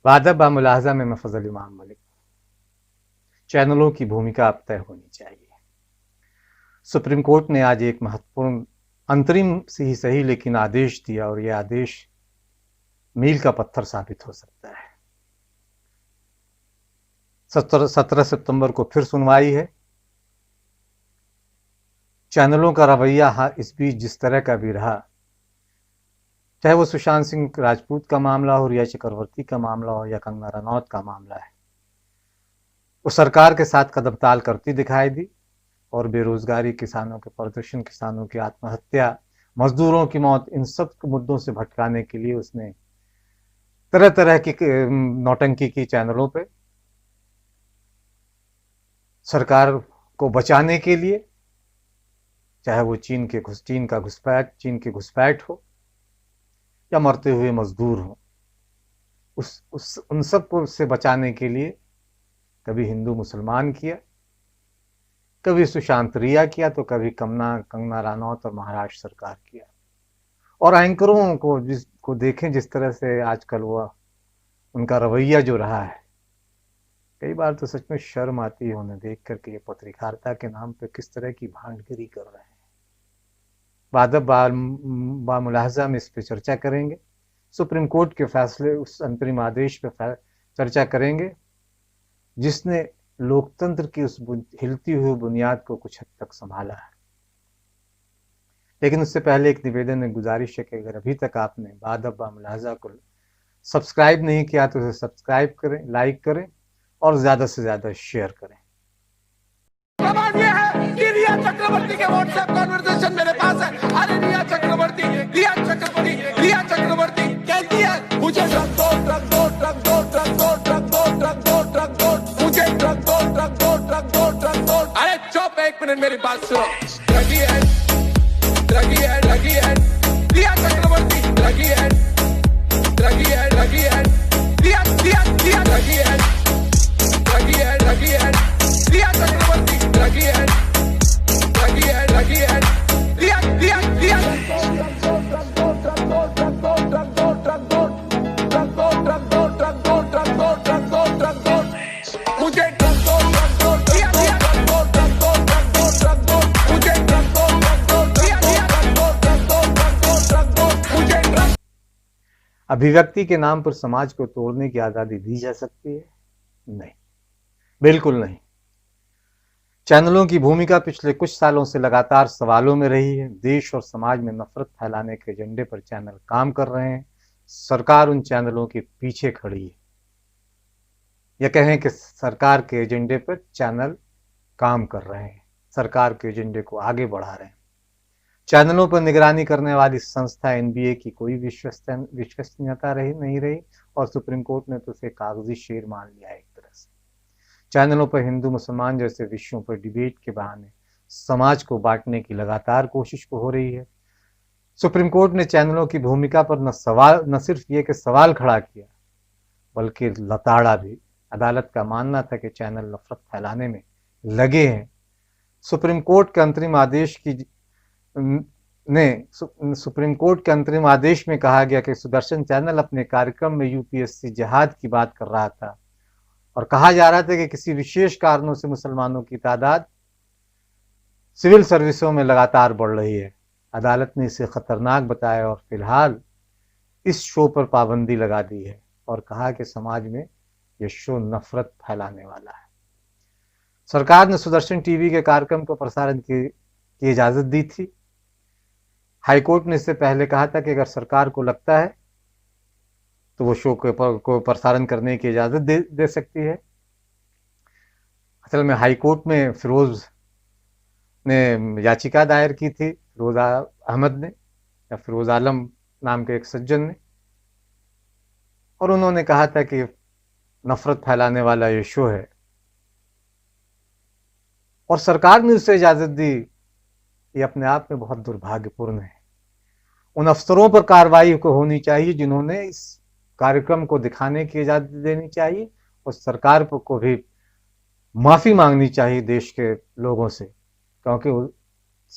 वादब बा मुलाहजा में मैं फजल इमाम मलिक। चैनलों की भूमिका अब तय होनी चाहिए। सुप्रीम कोर्ट ने आज एक महत्वपूर्ण अंतरिम से ही सही लेकिन आदेश दिया और यह आदेश मील का पत्थर साबित हो सकता है। 17 सितंबर को फिर सुनवाई है। चैनलों का रवैया इस बीच जिस तरह का भी रहा, चाहे वो सुशांत सिंह राजपूत का मामला हो, रिया चक्रवर्ती का मामला हो या कंगना रनौत का मामला है, वो सरकार के साथ कदमताल करती दिखाई दी और बेरोजगारी, किसानों के प्रदर्शन, किसानों की आत्महत्या, मजदूरों की मौत, इन सब मुद्दों से भटकाने के लिए उसने तरह तरह की नौटंकी की चैनलों पे। सरकार को बचाने के लिए, चाहे वो चीन की घुसपैठ हो या मरते हुए मजदूर हो, उस उन सब को से बचाने के लिए कभी हिंदू मुसलमान किया, कभी सुशांत रिया किया, तो कभी कंगना रनौत और महाराष्ट्र सरकार किया। और एंकरों को जिसको देखें जिस तरह से आजकल वो उनका रवैया जो रहा है, कई बार तो सच में शर्म आती है उन्हें देख करके ये पत्रकारिता के नाम पे किस तरह की भांडगिरी कर रहे हैं। वादब बा मुलाहजा में इस पे चर्चा करेंगे। सुप्रीम कोर्ट के फैसले, उस अंतरिम आदेश पे चर्चा करेंगे जिसने लोकतंत्र की उस हिलती हुई बुनियाद को कुछ हद तक संभाला है। लेकिन उससे पहले एक निवेदन, एक गुजारिश है कि अगर अभी तक आपने वादब बा मुलाहजा को सब्सक्राइब नहीं किया तो उसे सब्सक्राइब करें, लाइक करें और ज्यादा से ज्यादा शेयर करें। सवाल ये है कि रिया चक्रवर्ती के व्हाट्सएप कॉन्वर्सेशन मेरे पास है। अरे रिया चक्रवर्ती कहती है मुझे ट्रक दो, ट्रक दो, ट्रक दो, ट्रक दो, ट्रक दो, ट्रक दो, ट्रक दो, मुझे ट्रक दो, ट्रक दो, ट्रक दो, ट्रक दो। अरे चुप, एक मिनट मेरी बात सुनो। रगी है रिया चक्रवर्ती, रगी है रिया रगी है रिया चक्रवर्ती, रगी है अभिव्यक्ति के नाम पर समाज को तोड़ने की आजादी दी जा सकती है? नहीं, बिल्कुल नहीं। चैनलों की भूमिका पिछले कुछ सालों से लगातार सवालों में रही है। देश और समाज में नफरत फैलाने के एजेंडे पर चैनल काम कर रहे हैं। सरकार उन चैनलों के पीछे खड़ी है, या कहें कि सरकार के एजेंडे पर चैनल काम कर रहे हैं, सरकार के एजेंडे को आगे बढ़ा रहे हैं। चैनलों पर निगरानी करने वाली संस्था एनबीए की कोई विश्वसनीयता नहीं रही और सुप्रीम कोर्ट ने तो उसे कागजी शेर मान लिया है। एक तरह से चैनलों पर हिंदू मुसलमान जैसे विषयों पर डिबेट के बहाने समाज को बांटने की लगातार कोशिश हो रही है। सुप्रीम कोर्ट ने चैनलों की भूमिका पर न सिर्फ ये कि सवाल खड़ा किया, बल्कि लताड़ा भी। अदालत का मानना था कि चैनल नफरत फैलाने में लगे हैं। सुप्रीम कोर्ट के अंतरिम आदेश में कहा गया कि सुदर्शन चैनल अपने कार्यक्रम में यूपीएससी जिहाद की बात कर रहा था और कहा जा रहा था कि किसी विशेष कारणों से मुसलमानों की तादाद सिविल सर्विसों में लगातार बढ़ रही है। अदालत ने इसे खतरनाक बताया और फिलहाल इस शो पर पाबंदी लगा दी है और कहा कि समाज में यह शो नफरत फैलाने वाला है। सरकार ने सुदर्शन टीवी के कार्यक्रम को प्रसारण की इजाजत दी थी। हाईकोर्ट ने इससे पहले कहा था कि अगर सरकार को लगता है तो वो शो को प्रसारण करने की इजाजत दे सकती है। असल में हाईकोर्ट में फिरोज ने याचिका दायर की थी, फिरोज अहमद ने या फिरोज आलम नाम के एक सज्जन ने, और उन्होंने कहा था कि नफरत फैलाने वाला ये शो है और सरकार ने उसे इजाजत दी। ये अपने आप में बहुत दुर्भाग्यपूर्ण है। उन अफसरों पर कार्रवाई को होनी चाहिए जिन्होंने इस कार्यक्रम को दिखाने की इजाजत देनी चाहिए और सरकार को भी माफी मांगनी चाहिए देश के लोगों से, क्योंकि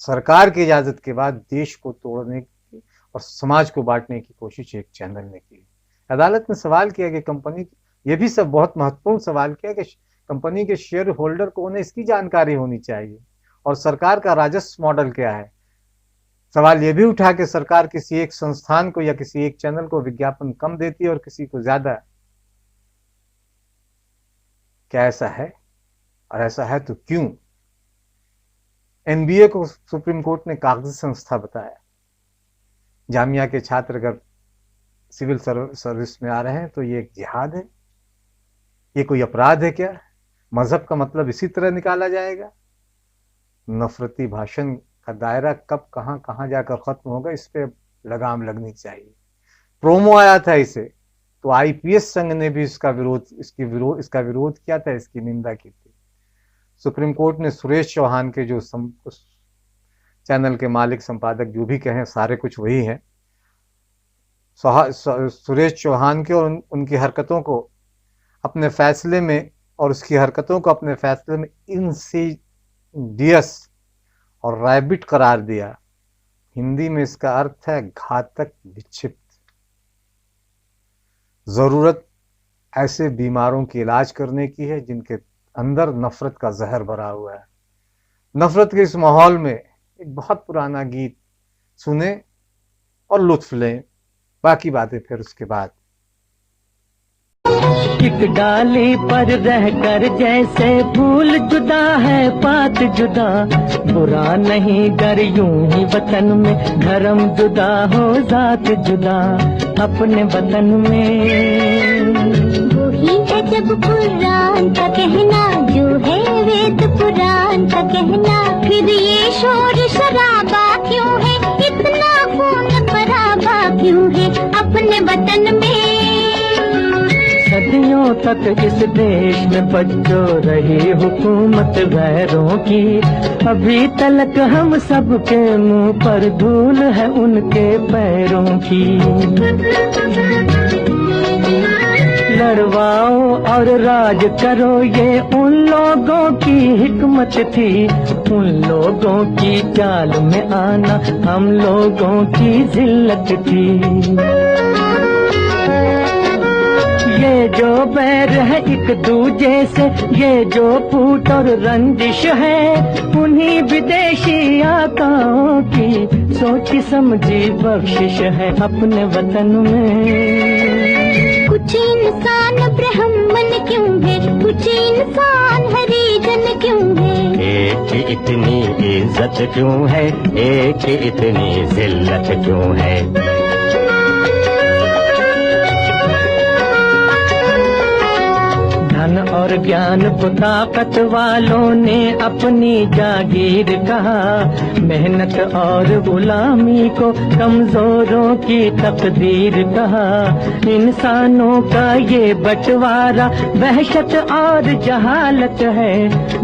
सरकार की इजाजत के बाद देश को तोड़ने की और समाज को बांटने की कोशिश एक चैनल ने की। अदालत ने सवाल किया कि कंपनी, ये भी सब बहुत महत्वपूर्ण सवाल किया कि कंपनी के शेयर होल्डर को उन्हें इसकी जानकारी होनी चाहिए और सरकार का राजस्व मॉडल क्या है। सवाल यह भी उठा कि सरकार किसी एक संस्थान को या किसी एक चैनल को विज्ञापन कम देती है और किसी को ज्यादा। क्या ऐसा है? और ऐसा है तो क्यों? एनबीए को सुप्रीम कोर्ट ने कागजी संस्था बताया। जामिया के छात्र अगर सिविल सर्विस में आ रहे हैं तो ये एक जिहाद है, ये कोई अपराध है क्या? मजहब का मतलब इसी तरह निकाला जाएगा? नफरती भाषण का दायरा कब कहां जाकर खत्म होगा, इस पे लगाम लगनी चाहिए। प्रोमो आया था इसे तो आईपीएस संघ ने भी इसका विरोध किया था, इसकी निंदा की थी। सुप्रीम कोर्ट ने सुरेश चौहान के, जो चैनल के मालिक संपादक जो भी कहें, सारे कुछ वही हैं, सुरेश चौहान के और उनकी हरकतों को अपने फैसले में, और उसकी हरकतों को अपने फैसले में इंसीडियस और रैबिट करार दिया। हिंदी में इसका अर्थ है घातक, विक्षिप्त। जरूरत ऐसे बीमारों की इलाज करने की है जिनके अंदर नफरत का जहर भरा हुआ है। नफरत के इस माहौल में एक बहुत पुराना गीत सुने और लुत्फ लें, बाकी बातें फिर उसके बाद। एक डाली पर रहकर जैसे फूल जुदा है पात जुदा, बुरा नहीं गर यूं ही वतन में धर्म जुदा हो जात जुदा। अपने वतन में वही है जब कुरान का कहना, जो है वेद पुराण का कहना, फिर ये शोर शराबा क्यों है, इतना खून खराबा क्यों है अपने वतन में। सदियों तक इस देश में बच्चों रही हुकूमत गैरों की, अभी तलक हम सबके मुंह पर धूल है उनके पैरों की। लड़वाओ और राज करो ये उन लोगों की हिकमत थी, उन लोगों की चाल में आना हम लोगों की जिल्लत थी। ये जो बैर है एक दूजे से, ये जो फूट और रंजिश है, उन्हीं विदेशी आकाओं की सोची समझी बख्शिश है अपने वतन में। कुछ इंसान ब्राह्मण क्यों है, कुछ इंसान हरिजन क्यों है, एक इतनी इज्जत क्यों है, एक इतनी जिल्लत क्यों है। धन और ज्ञान को ताकत वालों ने अपनी जागीर कहा, मेहनत और गुलामी को कमजोरों की तकदीर कहा। इंसानों का ये बंटवारा वहशत और जहालत है,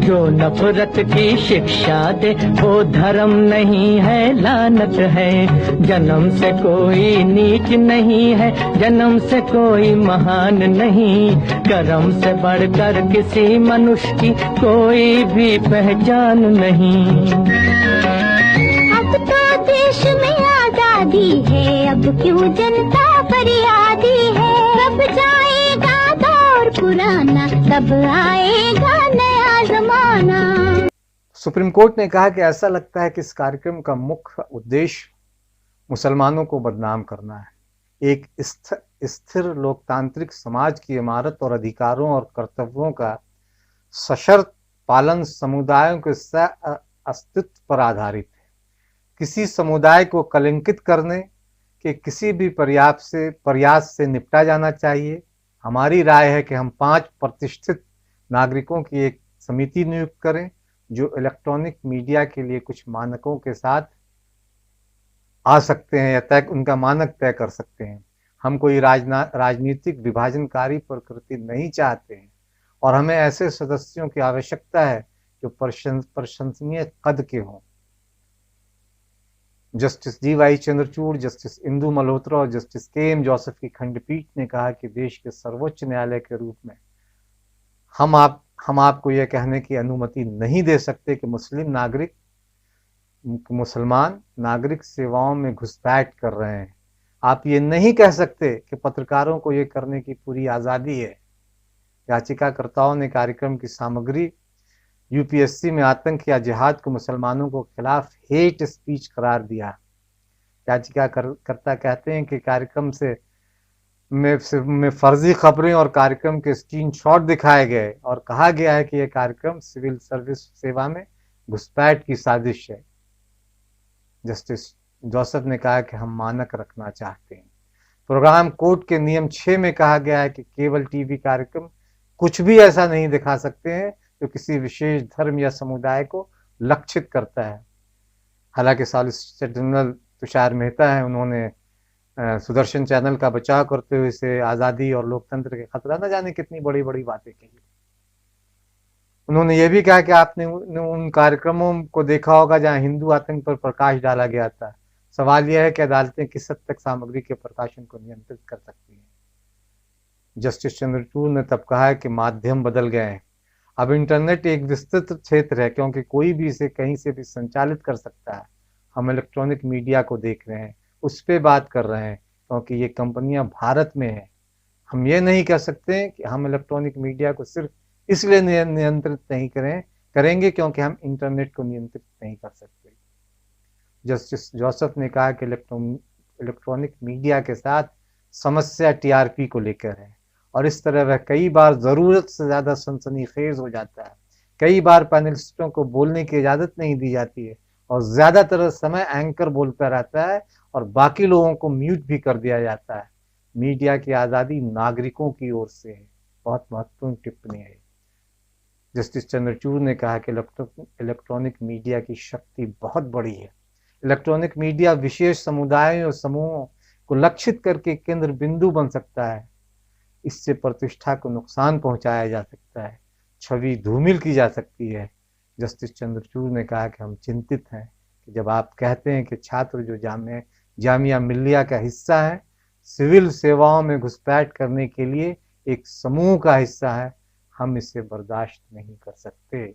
जो नफरत की शिक्षा दे वो धर्म नहीं है लानत है। जन्म से कोई नीच नहीं है, जन्म से कोई महान नहीं, कर्म से बढ़कर किसी मनुष्य की कोई भी पहचान नहीं। अब तो देश में आजादी है, अब क्यों जनता फरियादी है। कब जाएगा दौर पुराना, कब आएगा नया जमाना। सुप्रीम कोर्ट ने कहा कि ऐसा लगता है कि इस कार्यक्रम का मुख्य उद्देश्य मुसलमानों को बदनाम करना है। एक स्थिर लोकतांत्रिक समाज की इमारत और अधिकारों और कर्तव्यों का सशर्त पालन समुदायों के अस्तित्व पर आधारित है। किसी समुदाय को कलंकित करने के किसी भी प्रयास से निपटा जाना चाहिए। हमारी राय है कि हम 5 प्रतिष्ठित नागरिकों की एक समिति नियुक्त करें जो इलेक्ट्रॉनिक मीडिया के लिए कुछ मानकों के साथ आ सकते हैं या उनका मानक तय कर सकते हैं। हम कोई राजनीतिक विभाजनकारी प्रकृति नहीं चाहते हैं और हमें ऐसे सदस्यों की आवश्यकता है जो प्रशंसनीय कद के हों। Justice DY Chandrachud, justice Indu Malhotra और जस्टिस KM जोसेफ की खंडपीठ ने कहा कि देश के सर्वोच्च न्यायालय के रूप में हम आपको यह कहने की अनुमति नहीं दे सकते कि मुसलमान नागरिक सेवाओं में घुसपैठ कर रहे हैं। आप ये नहीं कह सकते कि पत्रकारों को ये करने की पूरी आज़ादी है। याचिकाकर्ताओं ने कार्यक्रम की सामग्री यूपीएससी में आतंक या जिहाद को मुसलमानों के खिलाफ हेट स्पीच करार दिया। याचिकाकर्ता कहते हैं कि कार्यक्रम से में फर्जी खबरें और कार्यक्रम के स्क्रीनशॉट दिखाए गए और कहा गया है कि यह कार्यक्रम सिविल सर्विस सेवा में घुसपैठ की साजिश है। जस्टिस जोसेफ ने कहा कि हम मानक रखना चाहते हैं। प्रोग्राम कोड के नियम 6 में कहा गया है कि केवल टीवी कार्यक्रम कुछ भी ऐसा नहीं दिखा सकते हैं जो किसी विशेष धर्म या समुदाय को लक्षित करता है। हालांकि सॉलिसिटर जनरल तुषार मेहता है, उन्होंने सुदर्शन चैनल का बचाव करते हुए इसे आज़ादी और लोकतंत्र के खतरा न जाने कितनी बड़ी बड़ी बातें कही। उन्होंने ये भी कहा कि आपने उन कार्यक्रमों को देखा होगा जहां हिंदू आतंक पर प्रकाश डाला गया था। सवाल यह है कि अदालतें किस हद तक सामग्री के प्रकाशन को नियंत्रित कर सकती हैं। जस्टिस चंद्रचूड़ ने तब कहा है कि माध्यम बदल गए हैं। अब इंटरनेट एक विस्तृत क्षेत्र है क्योंकि कोई भी इसे कहीं से भी संचालित कर सकता है। हम इलेक्ट्रॉनिक मीडिया को देख रहे हैं, उस पर बात कर रहे हैं क्योंकि ये कंपनियां भारत में हैं। हम ये नहीं कह सकते कि हम इलेक्ट्रॉनिक मीडिया को सिर्फ इसलिए नियंत्रित नहीं करेंगे क्योंकि हम इंटरनेट को नियंत्रित नहीं कर सकते। जस्टिस जोसेफ ने कहा कि इलेक्ट्रॉनिक मीडिया के साथ समस्या टीआरपी को लेकर है और इस तरह वह कई बार जरूरत से ज्यादा सनसनीखेज हो जाता है। कई बार पैनलिस्टों को बोलने की इजाजत नहीं दी जाती है और ज्यादातर समय एंकर बोलता रहता है और बाकी लोगों को म्यूट भी कर दिया जाता है। मीडिया की आज़ादी नागरिकों की ओर से है। बहुत महत्वपूर्ण टिप्पणी है। जस्टिस चंद्रचूड़ ने कहा कि इलेक्ट्रॉनिक मीडिया की शक्ति बहुत बड़ी है। इलेक्ट्रॉनिक मीडिया विशेष समुदायों और समूहों को लक्षित करके केंद्र बिंदु बन सकता है। इससे प्रतिष्ठा को नुकसान पहुंचाया जा सकता है, छवि धूमिल की जा सकती है। जस्टिस चंद्रचूड़ ने कहा कि हम चिंतित हैं कि जब आप कहते हैं कि छात्र जो जामिया मिल्लिया का हिस्सा है, सिविल सेवाओं में घुसपैठ करने के लिए एक समूह का हिस्सा है, हम इसे बर्दाश्त नहीं कर सकते।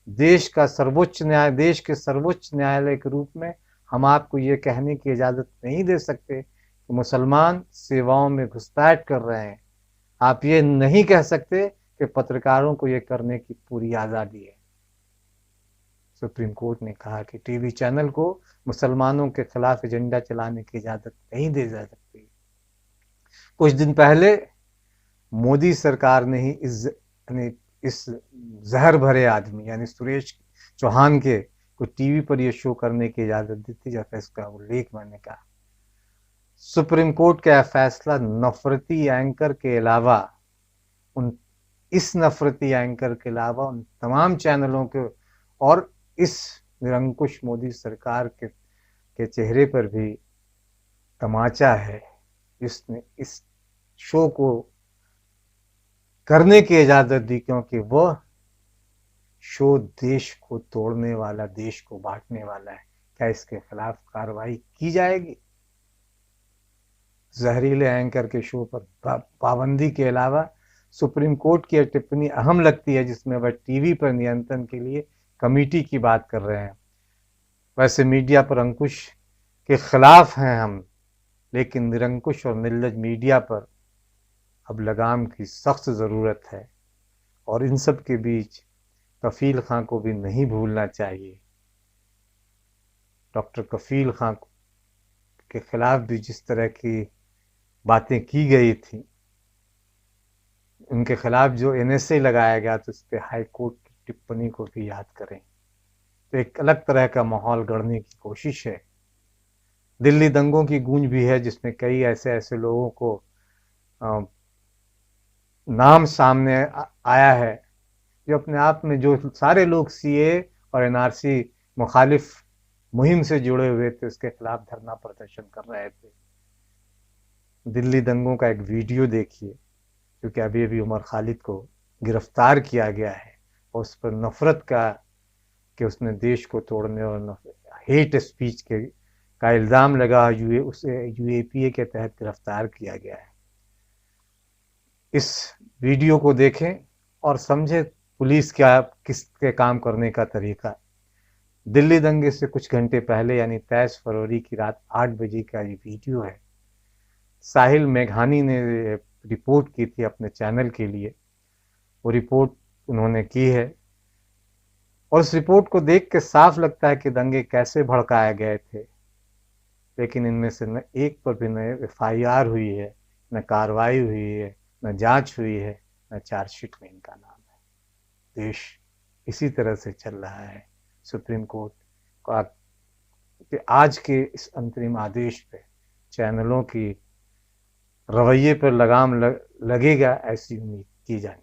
देश के सर्वोच्च न्यायालय के रूप में हम आपको ये कहने की इजाजत नहीं दे सकते कि मुसलमान सेवाओं में घुसपैठ कर रहे हैं। आप ये नहीं कह सकते कि पत्रकारों को ये करने की पूरी आज़ादी है। सुप्रीम कोर्ट ने कहा कि टीवी चैनल को मुसलमानों के खिलाफ एजेंडा चलाने की इजाजत नहीं दी जा सकती। कुछ दिन पहले मोदी सरकार ने ही इस जहर भरे आदमी यानी सुरेश चौहान के को टीवी पर यह शो करने की इजाजत दी थी, जैसा इसका उल्लेख मैंने कहा। सुप्रीम कोर्ट का फैसला नफरती एंकर के अलावा उन तमाम चैनलों के और इस निरंकुश मोदी सरकार के चेहरे पर भी तमाचा है, जिसने इस शो को करने की इजाजत दी, क्योंकि वह शो देश को तोड़ने वाला, देश को बांटने वाला है। क्या इसके खिलाफ कार्रवाई की जाएगी? जहरीले एंकर के शो पर पाबंदी के अलावा सुप्रीम कोर्ट की टिप्पणी अहम लगती है, जिसमें वह टीवी पर नियंत्रण के लिए कमेटी की बात कर रहे हैं। वैसे मीडिया पर अंकुश के खिलाफ हैं हम, लेकिन निरंकुश और निर्लज मीडिया पर अब लगाम की सख्त ज़रूरत है और इन सब के बीच कफील खां को भी नहीं भूलना चाहिए। डॉक्टर कफील खां के खिलाफ भी जिस तरह की बातें की गई थी, उनके खिलाफ जो एनएसए लगाया गया तो उस पर हाई कोर्ट की टिप्पणी को भी याद करें, तो एक अलग तरह का माहौल गढ़ने की कोशिश है। दिल्ली दंगों की गूंज भी है, जिसमें कई ऐसे लोगों को नाम सामने आया है जो अपने आप में, जो सारे लोग सीए और एनआरसी मुखालिफ मुहिम से जुड़े हुए थे, उसके खिलाफ धरना प्रदर्शन कर रहे थे। दिल्ली दंगों का एक वीडियो देखिए, क्योंकि अभी उमर खालिद को गिरफ्तार किया गया है और उस पर नफरत कि उसने देश को तोड़ने और हेट स्पीच का इल्ज़ाम लगा, उसे यूएपीए के तहत गिरफ्तार किया गया है। इस वीडियो को देखें और समझें पुलिस किसके काम करने का तरीका। दिल्ली दंगे से कुछ घंटे पहले यानी 23 फरवरी की रात 8 बजे का ये वीडियो है। साहिल मेघानी ने रिपोर्ट की थी अपने चैनल के लिए, वो रिपोर्ट उन्होंने की है और उस रिपोर्ट को देख के साफ लगता है कि दंगे कैसे भड़काए गए थे, लेकिन इनमें से न एक पर भी न FIR हुई है, न कार्रवाई हुई है, न जांच हुई है, न चार्जशीट में इनका नाम है। देश इसी तरह से चल रहा है। सुप्रीम कोर्ट का कि आज के इस अंतरिम आदेश पे चैनलों की रवैये पर लगाम लगेगा, ऐसी उम्मीद की जानी